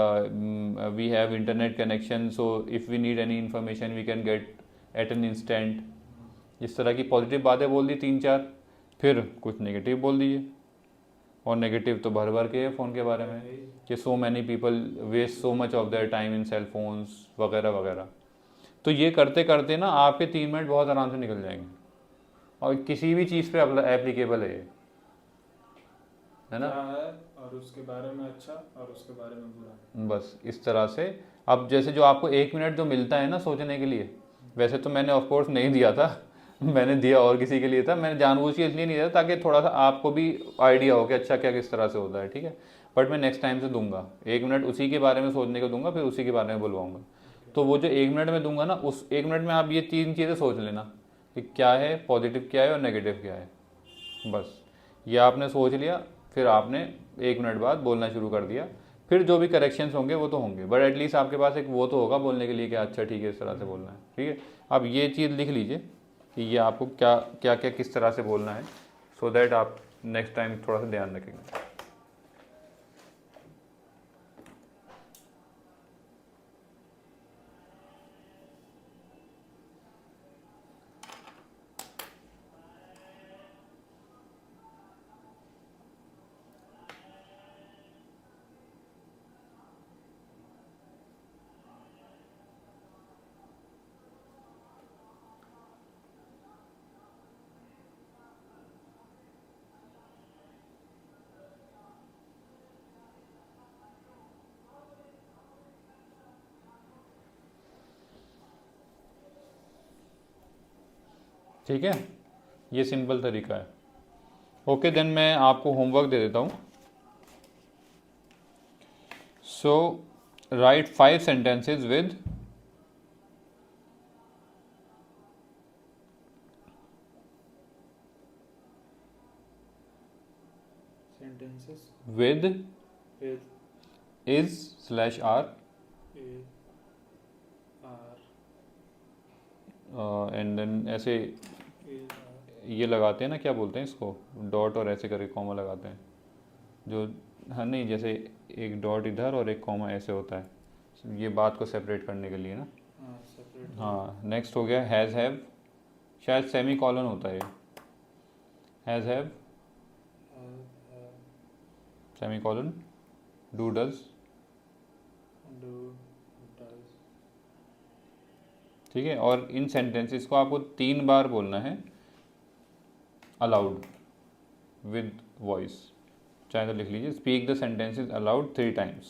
we have internet connection, so if we need any information we can get at an instant. इस तरह की पॉजिटिव बातें बोल दी 3-4, फिर कुछ नेगेटिव बोल दिए, और नेगेटिव तो भर भर के है फ़ोन के बारे में कि so many people waste so much of their time in cell phones वगैरह वगैरह। तो ये करते करते ना आपके 3 मिनट बहुत आराम से निकल जाएंगे, और किसी भी चीज़ पे एप्लीकेबल है ये, है ना। क्या है और उसके बारे में अच्छा और उसके बारे में बुरा। बस इस तरह से। अब जैसे जो आपको 1 मिनट जो मिलता है ना सोचने के लिए, वैसे तो मैंने ऑफ कोर्स नहीं दिया था मैंने दिया और किसी के लिए था, मैंने जानबूझ के इसलिए नहीं दिया ताकि थोड़ा सा आपको भी आइडिया हो कि अच्छा क्या किस तरह से होता है, ठीक है। बट मैं नेक्स्ट टाइम से दूंगा 1 मिनट उसी के बारे में सोचने को दूंगा, फिर उसी के बारे में बुलवाऊंगा। तो वो जो 1 मिनट में दूंगा ना, उस 1 मिनट में आप ये 3 चीज़ें सोच लेना कि क्या है, पॉजिटिव क्या है और नेगेटिव क्या है। बस ये आपने सोच लिया, फिर आपने 1 मिनट बाद बोलना शुरू कर दिया, फिर जो भी करेक्शंस होंगे वो तो होंगे, बट एटलीस्ट आपके पास एक वो तो होगा बोलने के लिए कि अच्छा ठीक है इस तरह से बोलना है, ठीक है। अब ये चीज़ लिख लीजिए कि ये आपको क्या क्या क्या किस तरह से बोलना है, सो दैट आप नेक्स्ट टाइम थोड़ा सा ध्यान रखेंगे। ठीक है, ये सिंपल तरीका है। ओके देन मैं आपको होमवर्क दे देता हूँ। So write 5 sentences with sentences with with is/are A R and then ऐसे ए ये लगाते हैं ना, क्या बोलते हैं इसको, डॉट और ऐसे करके कॉमा लगाते हैं जो, हाँ नहीं, जैसे एक डॉट इधर और एक कॉमा ऐसे होता है, ये बात को सेपरेट करने के लिए ना। सेपरेट। हाँ नेक्स्ट हो गया हैज़ हैव, शायद सेमी कॉलन होता है ये, has have semi colon, do does, do does. ठीक है। और इन सेंटेंसेस को आपको 3 बार बोलना है अलाउड विद वॉइस, चाहे तो लिख लीजिए, speak the sentences allowed 3 times।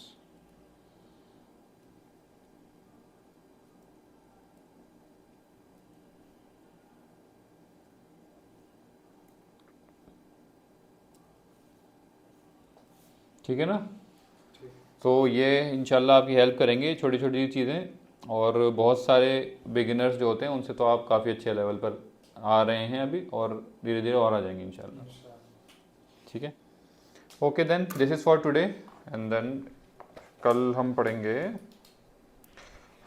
ठीक है ना। तो ये इंशाल्लाह आपकी हेल्प करेंगे छोटी छोटी चीज़ें, और बहुत सारे बिगिनर्स जो होते हैं उनसे तो आप काफ़ी अच्छे लेवल पर आ रहे हैं अभी, और धीरे धीरे और आ जाएंगे इंशाल्लाह, ठीक है। Okay then this is for today, and then कल हम पढ़ेंगे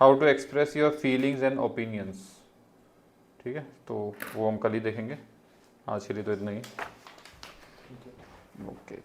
how to express your feelings and opinions, ठीक है। तो वो हम कल ही देखेंगे, आज के लिए तो इतना ही। ओके।